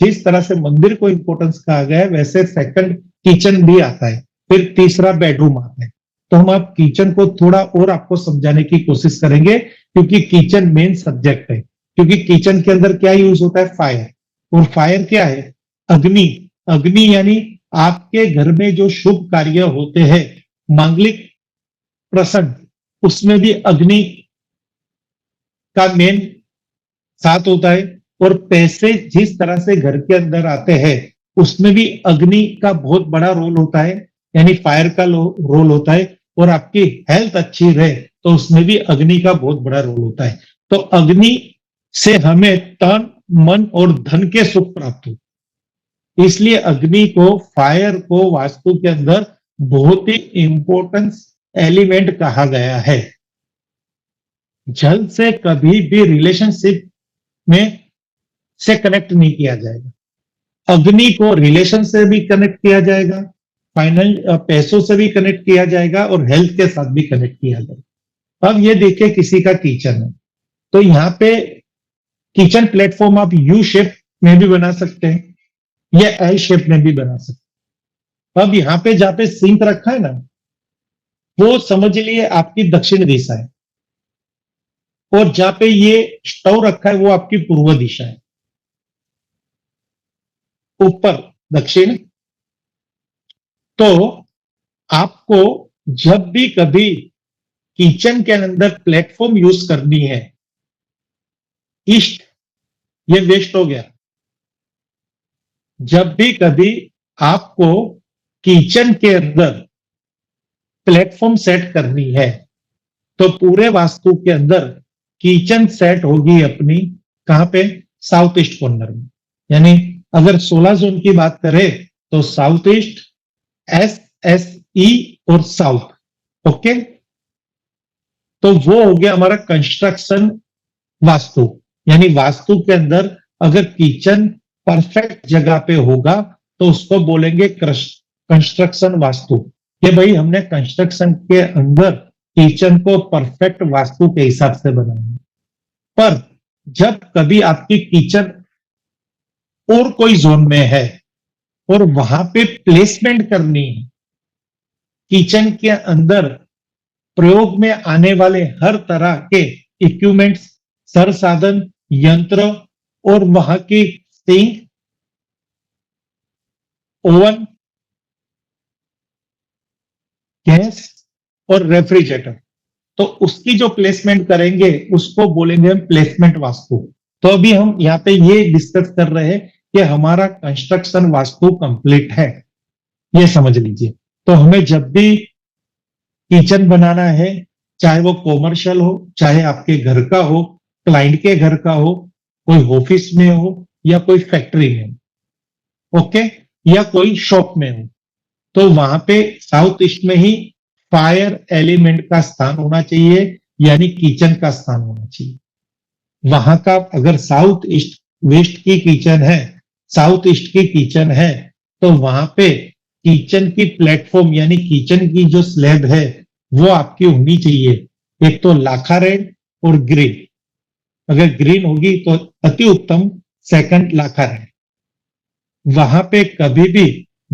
जिस तरह से मंदिर को इंपॉर्टेंस कहा गया है वैसे सेकंड किचन भी आता है, फिर तीसरा बेडरूम आता है। तो हम आप किचन को थोड़ा और आपको समझाने की कोशिश करेंगे, क्योंकि किचन मेन सब्जेक्ट है। क्योंकि किचन के अंदर क्या यूज होता है? फायर। और फायर क्या है? अग्नि। अग्नि यानी आपके घर में जो शुभ कार्य होते हैं, मांगलिक प्रसंग, उसमें भी अग्नि का मेन साथ होता है। और पैसे जिस तरह से घर के अंदर आते हैं उसमें भी अग्नि का बहुत बड़ा रोल होता है, यानी फायर का रोल होता है। और आपकी हेल्थ अच्छी रहे तो उसमें भी अग्नि का बहुत बड़ा रोल होता है। तो अग्नि से हमें तन, मन और धन के सुख प्राप्त हो, इसलिए अग्नि को, फायर को वास्तु के अंदर बहुत ही इंपॉर्टेंस एलिमेंट कहा गया है। जल से कभी भी रिलेशनशिप में से कनेक्ट नहीं किया जाएगा। अग्नि को रिलेशन से भी कनेक्ट किया जाएगा, फाइनल पैसों से भी कनेक्ट किया जाएगा और हेल्थ के साथ भी कनेक्ट किया जाएगा। अब ये देखिए किसी का किचन है, तो यहाँ पे किचन प्लेटफॉर्म आप यू शेप में भी बना सकते हैं या एल शेप में भी बना सकते हैं। अब यहाँ पे जहाँ पे सिंक रखा है ना, वो समझ लिए आपकी दक्षिण दिशा है, और जहाँ पे ये स्टोव रखा है वो आपकी पूर्व दिशा है, ऊपर दक्षिण। तो आपको जब भी कभी किचन के अंदर प्लेटफॉर्म यूज करनी है, ईस्ट, ये वेस्ट हो गया। जब भी कभी आपको किचन के अंदर प्लेटफॉर्म सेट करनी है तो पूरे वास्तु के अंदर किचन सेट होगी अपनी कहां पे? साउथ ईस्ट कॉर्नर में। यानी अगर 16 जोन की बात करें तो साउथ ईस्ट, एस, एस, ई और साउथ। ओके, तो वो हो गया हमारा कंस्ट्रक्शन वास्तु। यानी वास्तु के अंदर अगर किचन परफेक्ट जगह पे होगा तो उसको बोलेंगे कंस्ट्रक्शन वास्तु। ये भाई हमने कंस्ट्रक्शन के अंदर किचन को परफेक्ट वास्तु के हिसाब से बनाना। पर जब कभी आपकी किचन और कोई जोन में है और वहां पे प्लेसमेंट करनी है, किचन के अंदर प्रयोग में आने वाले हर तरह के इक्विपमेंट्स, संसाधन, यंत्र और वहां की सिंक, ओवन, गैस और रेफ्रिजरेटर, तो उसकी जो प्लेसमेंट करेंगे उसको बोलेंगे हम प्लेसमेंट वास्तु। तो अभी हम यहाँ पे ये डिस्कस कर रहे हैं कि हमारा कंस्ट्रक्शन वास्तु कंप्लीट है, ये समझ लीजिए। तो हमें जब भी किचन बनाना है, चाहे वो कॉमर्शियल हो, चाहे आपके घर का हो, क्लाइंट के घर का हो, कोई ऑफिस में हो या कोई फैक्ट्री में हो, ओके, या कोई शॉप में हो, तो वहां पे साउथ ईस्ट में ही फायर एलिमेंट का स्थान होना चाहिए, यानी किचन का स्थान होना चाहिए। वहां का अगर साउथ ईस्ट वेस्ट की किचन है, साउथ ईस्ट की किचन है, तो वहां पे किचन की प्लेटफॉर्म यानी किचन की जो स्लैब है वो आपकी होनी चाहिए, एक तो लाखा रेड और ग्रीन। अगर ग्रीन होगी तो अति उत्तम, सेकंड लाखा रेड। वहां पे कभी भी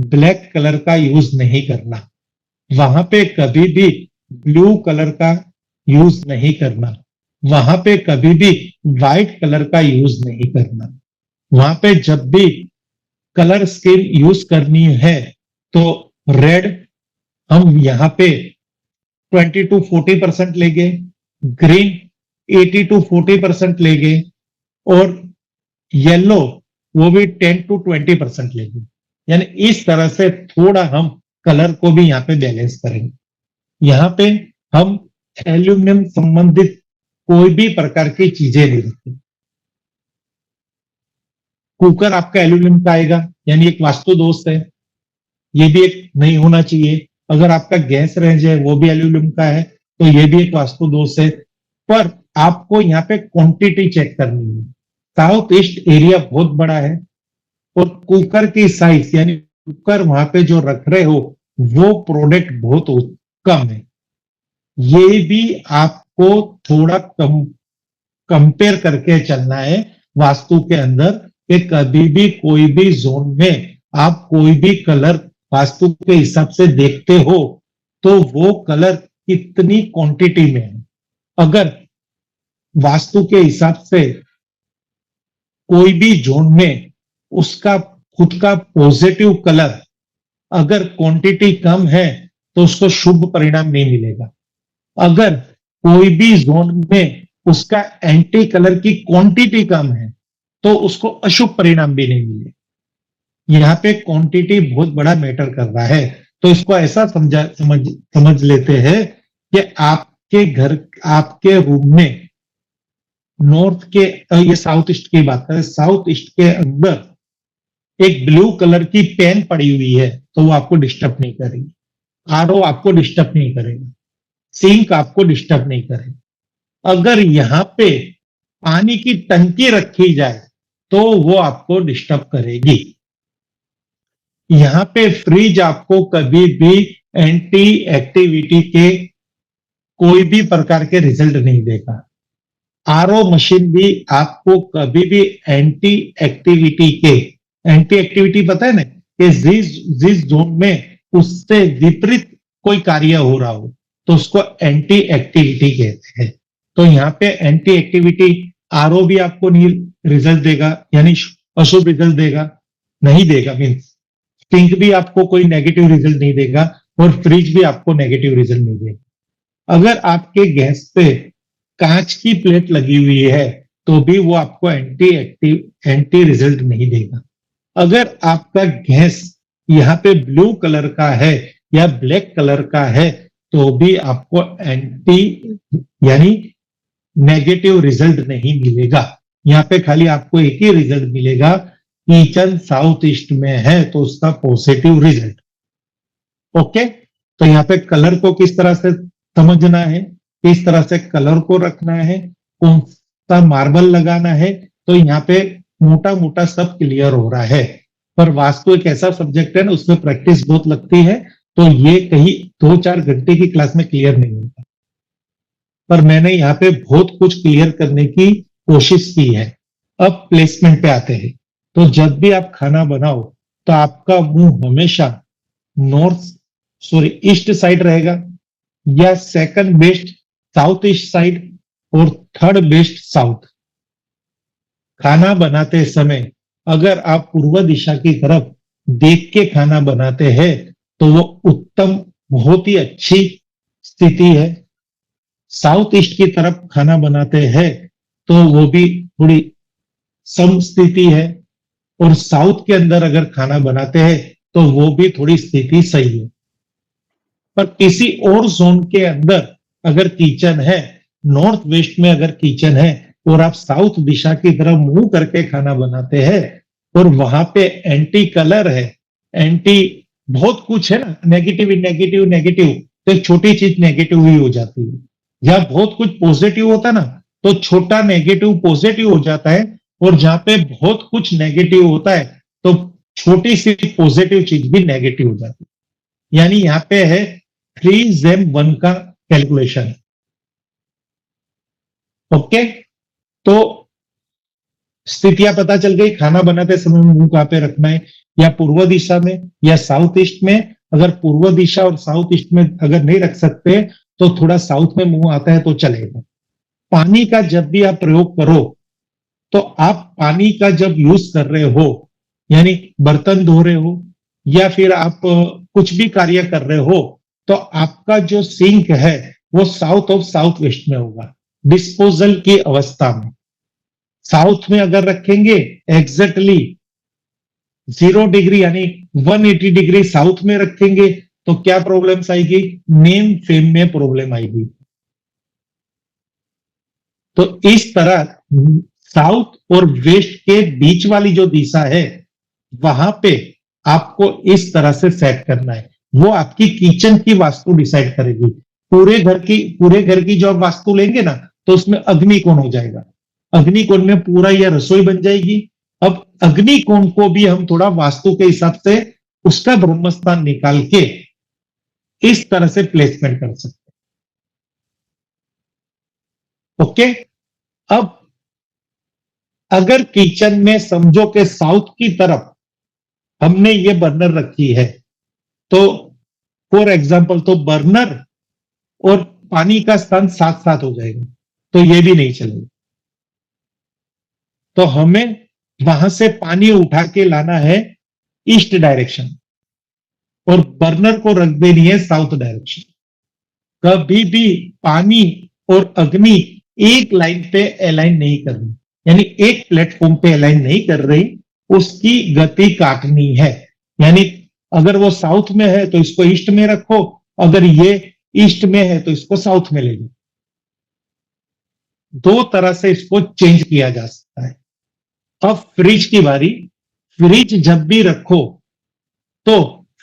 ब्लैक कलर का यूज नहीं करना, वहां पे कभी भी ब्लू कलर का यूज नहीं करना, वहां पे कभी भी व्हाइट कलर का यूज नहीं करना। वहां पे जब भी कलर स्कीम यूज करनी है तो रेड हम यहाँ पे 20 to 40% लेंगे, ग्रीन 80 to 40% लेंगे, और येलो वो भी 10 to 20% लेंगे। यानी इस तरह से थोड़ा हम कलर को भी यहाँ पे बैलेंस करेंगे। यहाँ पे हम एल्यूमिनियम संबंधित कोई भी प्रकार की चीजें नहीं रखते। कुकर आपका एल्यूमिनियम का आएगा, यानी एक वास्तु दोष है, ये भी एक नहीं होना चाहिए। अगर आपका गैस रेंज है वो भी एल्यूमिनियम का है तो ये भी एक वास्तु दोष है। पर आपको यहाँ पे क्वांटिटी चेक करनी है। साउथ ईस्ट एरिया बहुत बड़ा है और कुकर की साइज यानी कुकर वहां पे जो रख रहे हो वो प्रोडक्ट बहुत कम है। ये भी आपको थोड़ा कंपेयर करके चलना है वास्तु के अंदर, कि कभी भी कोई भी जोन में आप कोई भी कलर वास्तु के हिसाब से देखते हो तो वो कलर कितनी क्वांटिटी में है। अगर वास्तु के हिसाब से कोई भी जोन में उसका खुद का पॉजिटिव कलर अगर क्वांटिटी कम है तो उसको शुभ परिणाम नहीं मिलेगा। अगर कोई भी जोन में उसका एंटी कलर की क्वांटिटी कम है तो उसको अशुभ परिणाम भी नहीं मिले। यहाँ पे क्वांटिटी बहुत बड़ा मैटर कर रहा है। तो इसको ऐसा समझ लेते हैं कि आपके घर, आपके रूम में नॉर्थ के, ये साउथ ईस्ट की बात करें, साउथ ईस्ट के अंदर एक ब्लू कलर की पेन पड़ी हुई है तो वो आपको डिस्टर्ब नहीं करेगी। आरओ आपको डिस्टर्ब नहीं करेगा, सिंक आपको डिस्टर्ब नहीं करेगा। अगर यहाँ पे पानी की टंकी रखी जाए तो वो आपको डिस्टर्ब करेगी। यहाँ पे फ्रिज आपको कभी भी एंटी एक्टिविटी के कोई भी प्रकार के रिजल्ट नहीं देगा। आरओ मशीन भी आपको कभी भी एंटी एक्टिविटी के, एंटी एक्टिविटी पता है ना, कि जिस जोन में उससे विपरीत कोई कार्य हो रहा हो तो उसको एंटी एक्टिविटी कहते हैं। तो यहाँ पे एंटी एक्टिविटी आरओ भी आपको नहीं रिजल्ट देगा, यानी अशुभ रिजल्ट देगा, नहीं देगा, मीन्स सिंक भी आपको कोई नेगेटिव रिजल्ट नहीं देगा और फ्रिज भी आपको नेगेटिव रिजल्ट नहीं देगा। अगर आपके गैस पे कांच की प्लेट लगी हुई है तो भी वो आपको एंटी रिजल्ट नहीं देगा। अगर आपका गैस यहाँ पे ब्लू कलर का है या ब्लैक कलर का है तो भी आपको एंटी यानी नेगेटिव रिजल्ट नहीं मिलेगा। यहाँ पे खाली आपको एक ही रिजल्ट मिलेगा, किचन साउथ ईस्ट में है तो उसका पॉजिटिव रिजल्ट। ओके, तो यहाँ पे कलर को किस तरह से समझना है, किस तरह से कलर को रखना है, कौन सा मार्बल लगाना है, तो यहाँ पे मोटा मोटा सब क्लियर हो रहा है। पर वास्तु एक ऐसा सब्जेक्ट है ना, उसमें प्रैक्टिस बहुत लगती है, तो ये कहीं 2-4 घंटे की क्लास में क्लियर नहीं होता। पर मैंने यहाँ पे बहुत कुछ क्लियर करने की कोशिश की है। अब प्लेसमेंट पे आते हैं। तो जब भी आप खाना बनाओ तो आपका मुंह हमेशा ईस्ट साइड रहेगा, या second best south east side, और थर्ड बेस्ट साउथ। खाना बनाते समय अगर आप पूर्व दिशा की तरफ देख के खाना बनाते हैं तो वो उत्तम, बहुत ही अच्छी स्थिति है। साउथ ईस्ट की तरफ खाना बनाते हैं तो वो भी थोड़ी सम स्थिति है, और साउथ के अंदर अगर खाना बनाते हैं तो वो भी थोड़ी स्थिति सही है। पर किसी और जोन के अंदर अगर किचन है, नॉर्थ वेस्ट में अगर किचन है और आप साउथ दिशा की तरफ मुंह करके खाना बनाते हैं और वहां पे एंटी कलर है, एंटी बहुत कुछ है ना, नेगेटिव नेगेटिव नेगेटिव, तो एक छोटी चीज नेगेटिव ही हो जाती है। जहां बहुत कुछ पॉजिटिव होता है ना तो छोटा नेगेटिव पॉजिटिव हो जाता है, और जहां पे बहुत कुछ नेगेटिव होता है तो छोटी सी पॉजिटिव चीज भी नेगेटिव हो जाती है। यानी यहाँ पे है 3-1 का कैलकुलेशन। ओके, तो स्थितियां पता चल गई। खाना बनाते समय मुंह कहां पे रखना है, या पूर्व दिशा में या साउथ ईस्ट में। अगर पूर्व दिशा और साउथ ईस्ट में अगर नहीं रख सकते तो थोड़ा साउथ में मुंह आता है तो चलेगा। पानी का जब भी आप प्रयोग करो तो आप पानी का जब यूज कर रहे हो, यानी बर्तन धो रहे हो या फिर आप कुछ भी कार्य कर रहे हो, तो आपका जो सिंक है वो साउथ ऑफ साउथ वेस्ट में होगा डिस्पोजल की अवस्था में। साउथ में अगर रखेंगे एग्जैक्टली 0 डिग्री यानी 180 डिग्री साउथ में रखेंगे तो क्या प्रॉब्लम्स आएगी, नेम फेम में प्रॉब्लम आएगी। तो इस तरह साउथ और वेस्ट के बीच वाली जो दिशा है वहां पे आपको इस तरह से सेट करना है। वो आपकी किचन की वास्तु डिसाइड करेगी। पूरे घर की जो आप वास्तु लेंगे ना तो उसमें अग्निकोण हो जाएगा। अग्निकोण में पूरा यह रसोई बन जाएगी। अब अग्निकोण को भी हम थोड़ा वास्तु के हिसाब से उसका ब्रह्मस्थान निकाल के इस तरह से प्लेसमेंट कर सकते हैं। ओके, अब अगर किचन में समझो के साउथ की तरफ हमने ये बर्नर रखी है, तो फॉर एग्जाम्पल तो बर्नर और पानी का स्थान साथ साथ हो जाएगा, तो ये भी नहीं चलेगा। तो हमें वहां से पानी उठा के लाना है ईस्ट डायरेक्शन और बर्नर को रख देनी है साउथ डायरेक्शन। कभी भी पानी और अग्नि एक लाइन पे अलाइन नहीं करनी, यानी एक प्लेटफॉर्म पे अलाइन नहीं कर रही, उसकी गति काटनी है। यानी अगर वो साउथ में है तो इसको ईस्ट में रखो, अगर ये ईस्ट में है तो इसको साउथ में ले लो। दो तरह से इसको चेंज किया जा सकता है। अब फ्रिज की बारी। फ्रिज जब भी रखो तो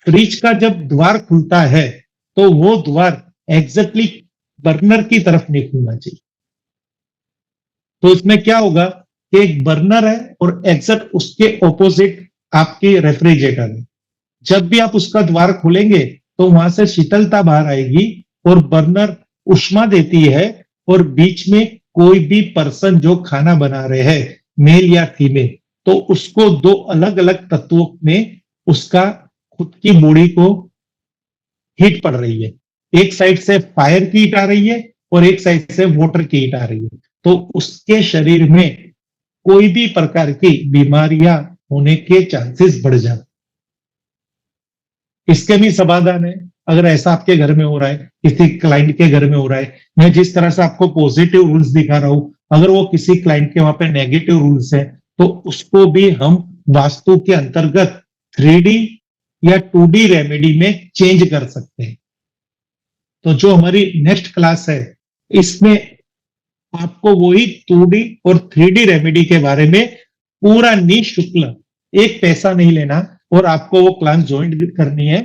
फ्रिज का जब द्वार खुलता है तो वो द्वार एग्जैक्टली बर्नर की तरफ नहीं खुलना चाहिए। तो इसमें क्या होगा कि एक बर्नर है और एग्जैक्ट उसके ऑपोजिट आपकी रेफ्रिजरेटर है। जब भी आप उसका द्वार खोलेंगे तो वहां से शीतलता बाहर आएगी और बर्नर उष्मा देती है, और बीच में कोई भी पर्सन जो खाना बना रहे हैं, मेल या फीमेल, तो उसको दो अलग अलग तत्वों में उसका खुद की बॉडी को हीट पड़ रही है। एक साइड से फायर की हीट आ रही है और एक साइड से वाटर की हीट आ रही है, तो उसके शरीर में कोई भी प्रकार की बीमारियां होने के चांसेस बढ़ जाते। इसके भी समाधान है। अगर ऐसा आपके घर में हो रहा है, किसी क्लाइंट के घर में हो रहा है, मैं जिस तरह से आपको पॉजिटिव रूल्स दिखा रहा हूं, अगर वो किसी क्लाइंट के वहां पे नेगेटिव रूल्स है तो उसको भी हम वास्तु के अंतर्गत 3D या 2D रेमेडी में चेंज कर सकते हैं। तो जो हमारी नेक्स्ट क्लास है इसमें आपको वही 2D और 3D रेमेडी के बारे में पूरा निःशुल्क, एक पैसा नहीं लेना, और आपको वो क्लास ज्वाइन करनी है।